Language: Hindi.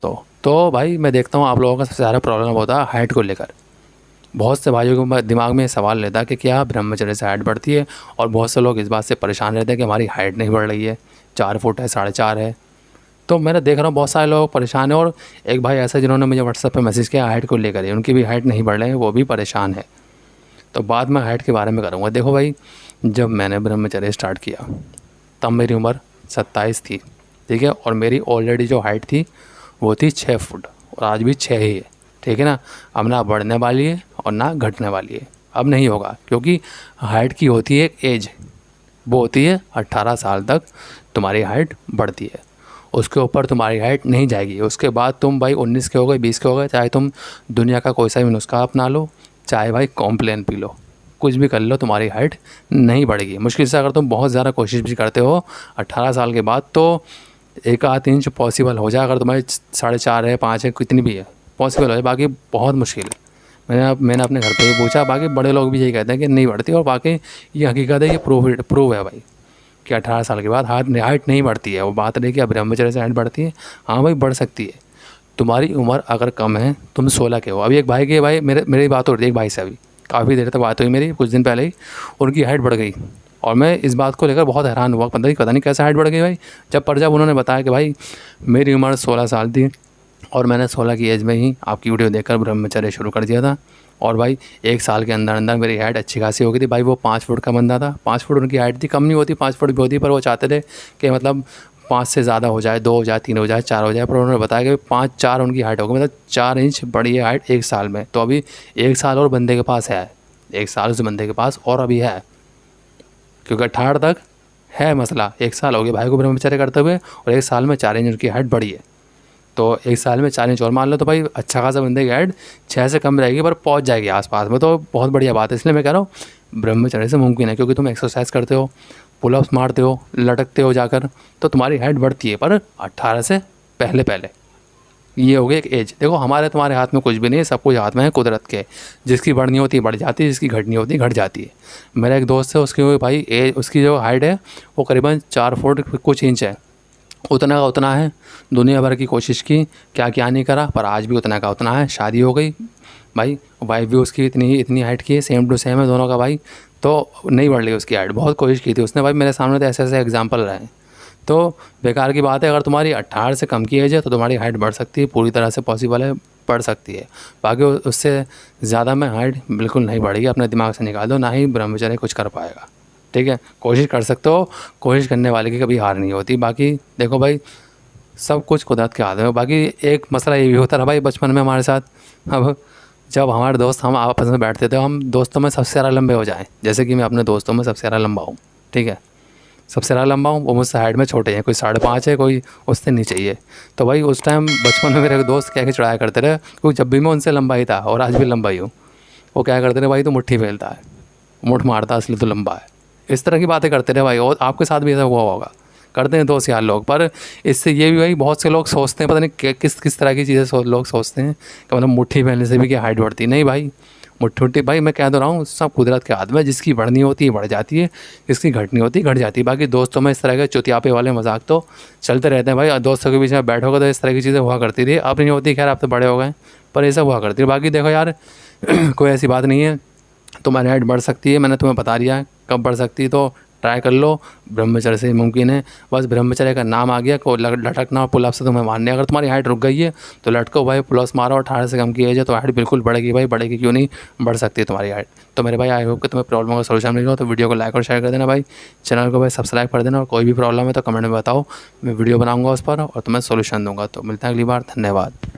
तो भाई मैं देखता हूँ आप लोगों का सबसे ज़्यादा प्रॉब्लम होता है हाइट को लेकर। बहुत से भाइयों के दिमाग में ये सवाल रहता है कि क्या ब्रह्मचर्य से हाइट बढ़ती है, और बहुत से लोग इस बात से परेशान रहते हैं कि हमारी हाइट नहीं बढ़ रही है, 4 फुट है, 4.5 है। तो मैंने देख रहा हूँ बहुत सारे लोग परेशान हैं, और एक भाई ऐसा जिन्होंने मुझे व्हाट्सएप पे मैसेज किया हाइट को लेकर ही, उनकी भी हाइट नहीं बढ़ रही है, वो भी परेशान है। तो बाद में हाइट के बारे में करूँगा। देखो भाई, जब मैंने ब्रह्मचर्य स्टार्ट किया तब मेरी उम्र 27 थी, ठीक है, और मेरी ऑलरेडी जो हाइट थी वो थी 6 फुट, और आज भी 6 ही है, ठीक है ना। अब ना बढ़ने वाली है और ना घटने वाली है, अब नहीं होगा, क्योंकि हाइट की होती है एक एज, वो होती है 18 साल तक तुम्हारी हाइट बढ़ती है, उसके ऊपर तुम्हारी हाइट नहीं जाएगी। उसके बाद तुम भाई 19 के हो गए, 20 के हो गए, चाहे तुम दुनिया का कोई सा भी नुस्खा अपना लो, चाहे भाई कॉम्प्लेन पी लो, कुछ भी कर लो, तुम्हारी हाइट नहीं बढ़ेगी। मुश्किल से अगर तुम बहुत ज़्यादा कोशिश भी करते हो 18 साल के बाद, तो 1 आध इंच पॉसिबल हो जाए, अगर तुम्हारी 4.5 है, 5 है, कितनी भी है पॉसिबल हो जाए, बाकी बहुत मुश्किल है। मैंने अपने घर पे ही पूछा, बाकी बड़े लोग भी यही कहते हैं कि नहीं बढ़ती, और बाकी ये हकीकत है, ये प्रूव है भाई कि 18 साल के बाद हाइट नहीं बढ़ती है। वो बात नहीं कि अब ब्रह्मचर्य से हाइट बढ़ती है, हाँ भाई बढ़ सकती है। तुम्हारी उम्र अगर कम है, तुम 16 के हो, अभी एक भाई की, भाई मेरी बात हो रही थी एक भाई से, अभी काफ़ी देर तक बात हुई मेरी, कुछ दिन पहले ही, उनकी हाइट बढ़ गई, और मैं इस बात को लेकर बहुत हैरान हुआ, पता नहीं कैसे हाइट बढ़ गई भाई। जब उन्होंने बताया कि भाई मेरी उम्र 16 साल थी, और मैंने 16 की एज में ही आपकी वीडियो देखकर ब्रह्मचर्य शुरू कर दिया था, और भाई 1 साल के अंदर अंदर मेरी हाइट अच्छी खासी हो गई थी। भाई वो 5 फुट का बंदा था, 5 फुट उनकी हाइट थी, कम नहीं होती, 5 फुट भी होती, पर वो चाहते थे कि मतलब 5 से ज़्यादा हो जाए, 2 हो जाए, 3 हो जाए, 4 हो जाए, पर उन्होंने बताया कि 5-4 उनकी हाइट होगी, मतलब 4 इंच बढ़ी है हाइट 1 साल में। तो अभी 1 साल और बंदे के पास है, 1 साल उस बंदे के पास और अभी है, क्योंकि 18 तक है मसला। 1 साल हो गया भाई को ब्रह्मचर्य करते हुए, और 1 साल में 4 इंच उनकी हाइट बढ़ी है, तो 1 साल में 4 इंच और मान लो, तो भाई अच्छा खासा बंदे की हाइट 6 से कम रहेगी, पर पहुंच जाएगी आसपास में, तो बहुत बढ़िया बात है। इसलिए मैं कह रहा हूँ ब्रह्मचर्य से मुमकिन है, क्योंकि तुम एक्सरसाइज करते हो, पुलअप्स मारते हो, लटकते हो जाकर, तो तुम्हारी हाइट बढ़ती है, पर 18 से पहले पहले। ये हो गई एक एज। देखो हमारे तुम्हारे हाथ में कुछ भी नहीं है, सब कुछ हाथ में है कुदरत के। जिसकी बढ़नी होती है बढ़ जाती है, जिसकी घटनी होती है घट जाती है। मेरा एक दोस्त है, उसकी भाई एज, उसकी जो हाइट है वो करीबन 4 फुट कुछ इंच है, उतना का उतना है। दुनिया भर की कोशिश की, क्या क्या नहीं करा, पर आज भी उतना का उतना है। शादी हो गई भाई, वाइफ भी उसकी इतनी हाइट की है, सेम टू सेम है दोनों का भाई, तो नहीं बढ़ रही उसकी हाइट। बहुत कोशिश की थी उसने भाई, मेरे सामने तो ऐसे ऐसे एग्जाम्पल रहे हैं। तो बेकार की बात है, अगर तुम्हारी 18 से कम की एज है तो तुम्हारी हाइट बढ़ सकती है, पूरी तरह से पॉसिबल है, बढ़ सकती है। बाकी उससे ज़्यादा में हाइट बिल्कुल नहीं बढ़ेगी, अपने दिमाग से निकाल दो, ना ही ब्रह्मचर्य कुछ कर पाएगा, ठीक है। कोशिश कर सकते हो, कोशिश करने वाले की कभी हार नहीं होती। बाकी देखो भाई, सब कुछ कुदरत के हाथ में। बाकी एक मसला ये भी होता रहा भाई बचपन में हमारे साथ, अब जब हमारे दोस्त हम आपस में बैठते थे, हम दोस्तों में सबसे ज़्यादा लंबे हो जाएं, जैसे कि मैं अपने दोस्तों में सबसे ज़्यादा लंबा हूँ, ठीक है, सबसे ज़्यादा लंबा हूँ, वो मुझसे हाइट में छोटे हैं, कोई 5.5 है, कोई उससे नीचे ही है। तो भाई उस टाइम बचपन में मेरे दोस्त क्या चढ़ाया करते रहे, क्योंकि जब भी मैं उनसे लंबा ही था और आज भी लंबा ही हूँ, वो क्या करते रहे, भाई तो मुट्ठी फेलता है, मुठ मारता है, इसलिए तो लंबा है, इस तरह की बातें करते रहे भाई। और आपके साथ भी ऐसा हुआ होगा, करते हैं दोस्त यार लोग। पर इससे ये भी भाई बहुत से लोग सोचते हैं, पता नहीं किस किस तरह की चीज़ें लोग सोचते हैं कि मतलब मुट्ठी पहनने से भी क्या हाइट बढ़ती। नहीं भाई, मुट्ठी भाई मैं कह तो रहा हूँ, सब कुदरत के हाथ में, जिसकी बढ़नी होती है बढ़ जाती है, जिसकी घटनी होती है घट जाती है। बाकी दोस्तों में इस तरह के चुतियापे वाले मजाक तो चलते रहते हैं भाई, दोस्तों के बीच में बैठोगे तो इस तरह की चीज़ें हुआ करती थी। अब नहीं होती, खैर आप तो बड़े हो गए, पर ये सब हुआ करती है। बाकी देखो यार कोई ऐसी बात नहीं है, तुम्हारी हाइट बढ़ सकती है, मैंने तुम्हें बता दिया है कब बढ़ सकती है, तो ट्राई कर लो, ब्रह्मचर्य से मुमकिन है। बस ब्रह्मचर्य का नाम आ गया को लटकना और पुलअप से तुम्हें मारने। अगर तुम्हारी हाइट रुक गई है तो लटको भाई, पुलअप्स मारो, 18 से कम की एज है तो हाइट बिल्कुल बढ़ेगी भाई, बढ़ेगी क्यों नहीं, बढ़ सकती है तुम्हारी हाइट। तो मेरे भाई आई होप कि तुम्हें प्रॉब्लम का सोल्यूशन मिल गया, तो वीडियो को लाइक और शेयर कर देना भाई, चैनल को भाई सब्सक्राइब कर देना, और कोई भी प्रॉब्लम है तो कमेंट में बताओ, मैं वीडियो बनाऊँगा उस पर और तुम्हें सोल्यूशन दूँगा। तो मिलता है अगली बार, धन्यवाद।